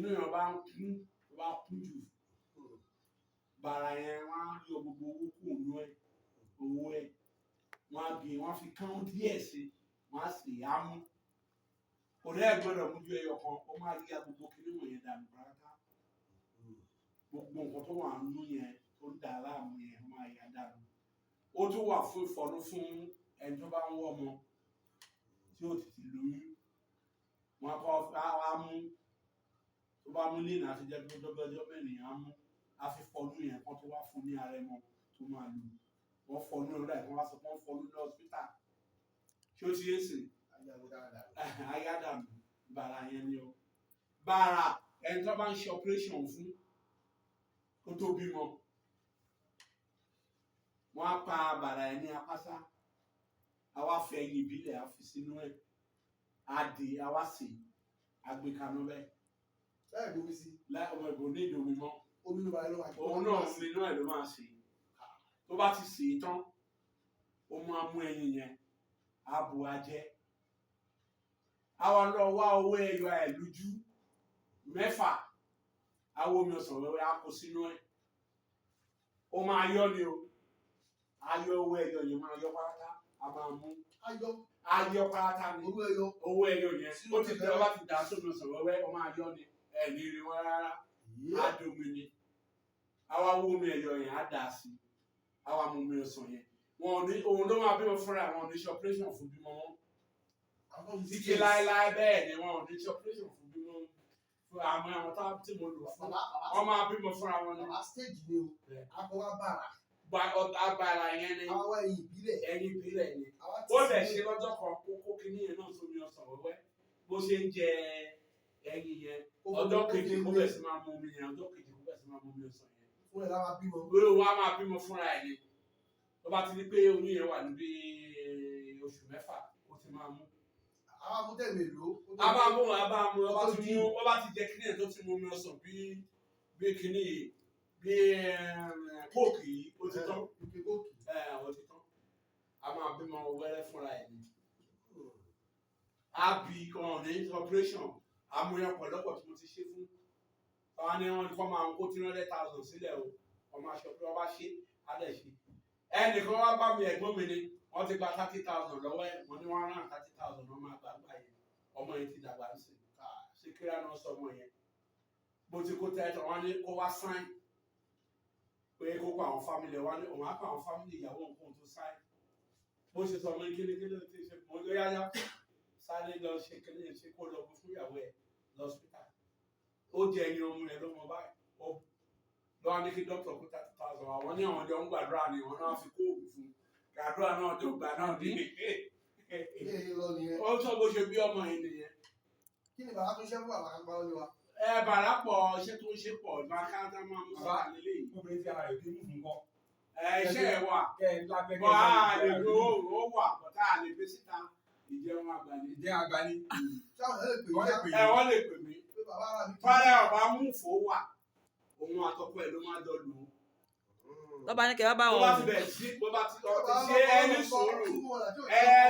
inú yẹn bá kún jù bàrà yẹn wọ́n á yọ gbogbo owó kù nínú ẹ̀ owó ẹ̀ wọ́n á gbé wọ́n fi kán díẹ̀ sí wọ́n á sì á mú òní ẹ̀ gbọ́dọ̀ mú ju ẹyọ kan ó máa yí agbogbo kiri wọ̀nyẹn dànù pátá gbogbo nǹkan tó wà nínú yẹn tó ń dà láàmú yẹn ó máa yá dànù ó tún wà fún ìfọ̀nú fún ẹni tó bá ń wọ́ ọmọ tí ó tètè lóyún wọn kọ́ á mú tó bá mú lẹ́nà àti jẹ́ pé dọ́gbẹ́jọ́ mẹ́rin á mú á fi fọnú yẹn kan tó wá fún ní ara ẹmọ tó máa lò wọ́n fọnú ọ̀rọ̀ ẹ̀ wọ́n wá sọ pé wọ́n fọnú ní hospital tí ó ti yé sè ayádàmú bàrà yẹn ni o bàrà ẹni tó bá ń ṣe operation fún kó tó bímọ wọ́n á pa bàrà yẹn ní apáṣá àwa fẹ́ ẹyin ìbílẹ̀ á fi sínú ẹ̀ á di àwa sè àgbékanú bẹ́ẹ̀. láì bomi sí. láì ọmọ ìbò ní ìdí omi mọ́. omi ló máa lọ wá. òun náà omi náà ló máa sè tó bá ti sè é tán ó máa mú ẹyin yẹn á bu ajẹ́ àwa lọ wá owó ẹyọ àìlújú 6 àwọn omi ọsàn wẹ́wẹ́ á kó sínú ẹ̀ ó máa yọ ni o ayọ̀ owó ẹyọ yẹn máa yọ pátá a máa mú ayọ̀ pátá ni owó ẹyọ yẹn ó ti tẹ ọba ti dà sómi ọsàn wẹ́wẹ́ ó máa yọ ni ẹ ní rí wọn rárá á domi ni àwa wo omi ẹyọ yẹn á dà sí àwa mú omi ọsàn yẹn wọn ní òun ló máa bímọ fúnra wọn ní ṣe operation fún bímọ wọn títí láéláé bẹ́ẹ̀ ni wọn ò ní ṣe operation fún bímọ fún àwọn tá tí mo lò fún wọn máa bímọ fúnra wọn ní. stage ni o akọwá bàrà. Agbára yẹn ni àwọn ẹyin ìbílẹ̀ ni ó lè ṣe lọ́jọ́ kan kókó kínní yẹn náà sómi ọsàn wẹ́wẹ́ bó ṣe ń jẹ ẹyin yẹn ọjọ́ kejì kó bẹ̀ sí máa mú omi yẹn ọjọ́ kejì kó bẹ̀ sí máa mú omi ọsàn yẹn. fún ẹ̀ láwa bímọ. lórí wa máa bímọ fúnra ẹ̀ ni tó bá ti di pé oyún yẹn wà níbi oṣù 6 ó ti máa mú. àwọn amútẹ̀ mélòó. a bá mú ọba ti jẹ kínní yẹn tó ti mú omi ọsàn bí kínní yìí bí kóòkì yìí ó ti tán ó ti tán a máa bímọ wẹ́rẹ́ fúnra ẹ̀ ni a bí kan ní operation amúyàn pọ̀lọ́pọ̀ tí mo ti ṣe fún àwọn ni wọ́n kọ́ máa ń kó 300,000 sílẹ̀ o ọmọ aṣọ pé wọ́n bá ṣe á lẹ̀ ṣe ẹnìkan wá bá mi ẹ̀gbọ́n mi ni wọ́n ti gba 30,000 lọ́wọ́ ẹ̀ wọ́n ní wọ́n rán 30,000 wọ́n máa gbàgbà yẹn ọmọ yẹn ti dàgbà ń sìn ṣe kíra náà sọ ọmọ yẹn bó ti kó tẹ́tọ̀ wọ́n ní kó wá sáìn pé kó kó àwọn fámìlì wa ní òun á kó àwọn fámìlì ìyàwó nǹkan tó sáì bó ṣe sọ ọmọ kékeré tí ṣe mọ ló yáyá sáré lọ ṣe kékeré ṣe kó lọ fún ìyàwó ẹ lọ́sítà ó jẹ ẹyin ọmọ ẹ lọ́mọ báyìí ó lọ́wọ́ ní kí dókítà kó 30,000 àwọn ní àwọn ọjọ́ ń gbàdúrà ni wọn náà fi kó òògùn fún gbàdúrà náà tó gbà náà dín ó sọ bó ṣe bí ọmọ yìí nìyẹn. kí ni bàbá tó ṣe fún àwọn àgbà wọn ni wa. Bàrà pọ̀ iṣẹ́ tó ń ṣe pọ̀ ìbákáńtà máa ń sọ nílé yìí. Obìnrin tí ara rẹ̀ kì í mú fún kọ́. Iṣẹ́ ẹ̀ wà. Bọ́ a lè lo ó wà bọ́tà a lè gbé síta ìjẹun àgbà ni. Ìjẹun àgbà ni. Wọ́n lè pè mí. Fárẹ́ ọ̀bá mú fò wà. Òun àtọ́kọ ẹ̀ ló máa jọ lò ó. Lọ́ba ní kẹ́ bá wọn. Bó bá ti bẹ̀ sí bó bá ti ṣe ẹni sòrò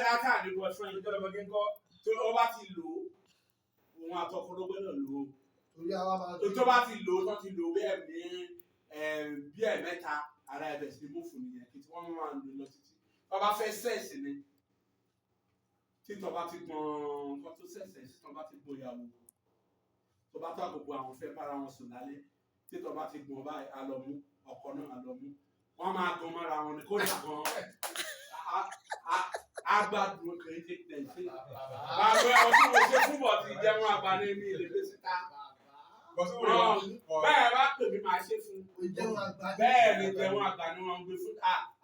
látàrí boyfriend tó lọ́mọdé ńkọ́ tó bá ti lò ó òun àtọ́kọ ló gbọ́dọ̀ lò ó. Tó bá ti lò ó tó ti lò ó bẹ́ẹ̀ ní bí ẹ̀mẹ́ta ara ẹ̀bẹ̀ sí mú fún nìyẹn kí tí wọ́n máa ń lò lọ títí. Tó bá fẹ́ sẹ́ẹ̀sì ni tí tó bá ti gbọ́n nǹkan tó sẹ̀sẹ̀ sí tó bá ti gbóyàwó tó bá tó àgbègbè àwọn fẹ́ bára wọn sùn lálẹ́ tí tó bá ti gbọ́n báyìí á lọ mú ọkọ náà á lọ mú wọ́n máa gan mọ́ra wọn ni kódà gan agbádùn kìí ṣe tẹ̀sí. Bàbá ọtí mo ṣe fúnbọ̀ ti jẹun àgbà ní mi ìlébé síta. Bẹ́ẹ̀ bá pè mí máa ṣe fún. Bẹ́ẹ̀ ni jẹun àgbà ni wọ́n ń gbé fún.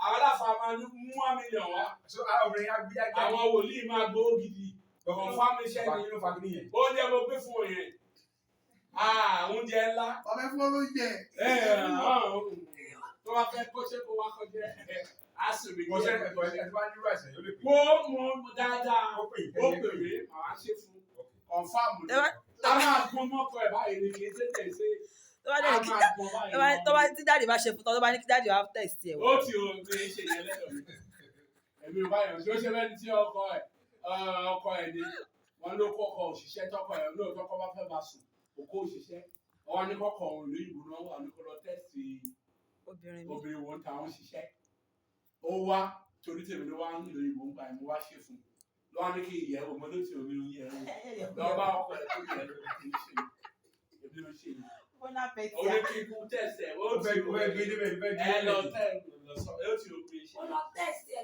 Àwọn aláfa máa ń mú 1 million wá. Àwọn wòlíì máa gbówó gidi. Ọ̀kan fámíṣẹ́ ni oúnjẹ mo gbé fún òyìn. Oúnjẹ ńlá. Ọ̀fẹ́ fún olóúnjẹ. Tó bá fẹ́ kó ṣe kó wá kọjá àsìmí mo ṣe ẹ̀tọ́ ẹni bá nírú àìsàn yóò lè pè. mo dáadáa ó pè mí màá ṣe fún kọ̀ǹfàmù ni a máa gbọ́n mọ́kọ ẹ̀ báyìí ni kì í ṣe tẹ̀sí a máa gbọ́n báyìí. tó bá tí dáàdì bá ṣe fún tọ́ tó bá ní kí dáàdì wá tẹ̀sí ẹ̀ wò. ó ti o gbé ṣe yẹn lẹ́dọ̀ mi èmi ò báyọ̀ tí ó ṣe fẹ́ni tí ọkọ ẹ̀ ni wọ́n ló kọ́kọ́ òṣìṣẹ́ tọkọ ẹ̀ lóòótọ́ kọ́ bá fẹ́ máa sùn òkú òṣìṣẹ́ ọwọ́ ní kọ́kọ́ òun lóyìnbó náà wà ní kó lọ tẹ́sì obìnrin wọn táwọn ṣiṣẹ́ ó wá torí tèmi ló wá ń lóyìnbó ń gbà mí wá ṣe fún lọ́wọ́ ní kí ìyẹ̀ ọmọ ló ti omi oyin ẹ̀rọ lọ́wọ́ bá ọkọ ẹ̀ tó yẹ kí n ṣe èmi ló ṣe ó ní kí n kú tẹ̀sẹ̀ ó ti ẹ lọ tẹ̀ ó ti òkú iṣẹ́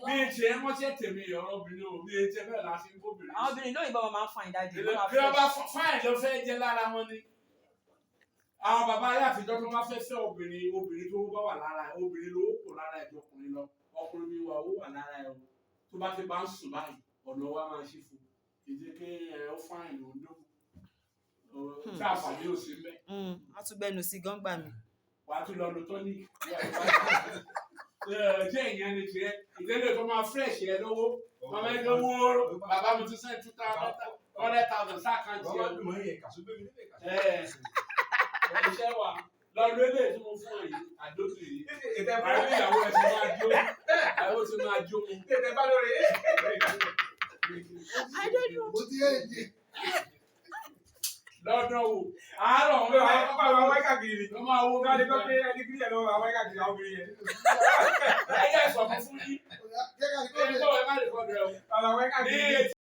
mi ti ẹ mọ́ṣẹ́ tèmi ọ̀rọ̀ obìnrin ò mi ti ẹ bẹ́ẹ̀ láti ń kóbìnrin. àwọn obìnrin lóyìnbó máa ń fa ìdájì. bí wọ́n bá fáìn ló fẹ́ jẹ́ lára wọn ni àwọn bàbá ayé àtijọ́ tó bá fẹ́ fẹ́ obìnrin tó bá wà lára ẹ̀ obìnrin ló kò lára ẹ̀ jọkùnrin lọ ọkùnrin mi wà ó wà lára ẹ̀ tó bá ti bá ń sùn báyìí ọ̀nà wa máa ṣe fún ìdí kí ẹ ó fáìn ló ń dókun tí àǹfààní ò sí mẹ́. a tún gbẹnu sí gángbà mi. wàá tún lọ lo tonic jẹ́ ìyẹn ni tiẹ̀ ìdílé tó máa fresh ẹ lówó màmá ẹ lówó bàbá mi tún sẹ́yìn 2,000 sáàkáǹtì ẹ. iṣẹ́ wa lọ́dún eléyìí tí mo fún ẹ yìí àdókè yìí àwọn ìyàwó ẹ̀ ti máa jó àwọn ti máa jó mi. mo ti yé èdè. lọ́dún wo àárọ̀ wọn àwọn wákàkiri ló máa wó náà ní kọ́ pé ẹni kiri ẹ̀ lọ́wọ́ àwọn wákàkiri àwọn obìnrin yẹn. ẹ̀yẹ́ sọ fún yín. Jẹ́ ká ní kọ́ ẹ̀ ń bọ̀ ẹ má lè kọ́ dẹ̀ o. àwọn wákàkiri.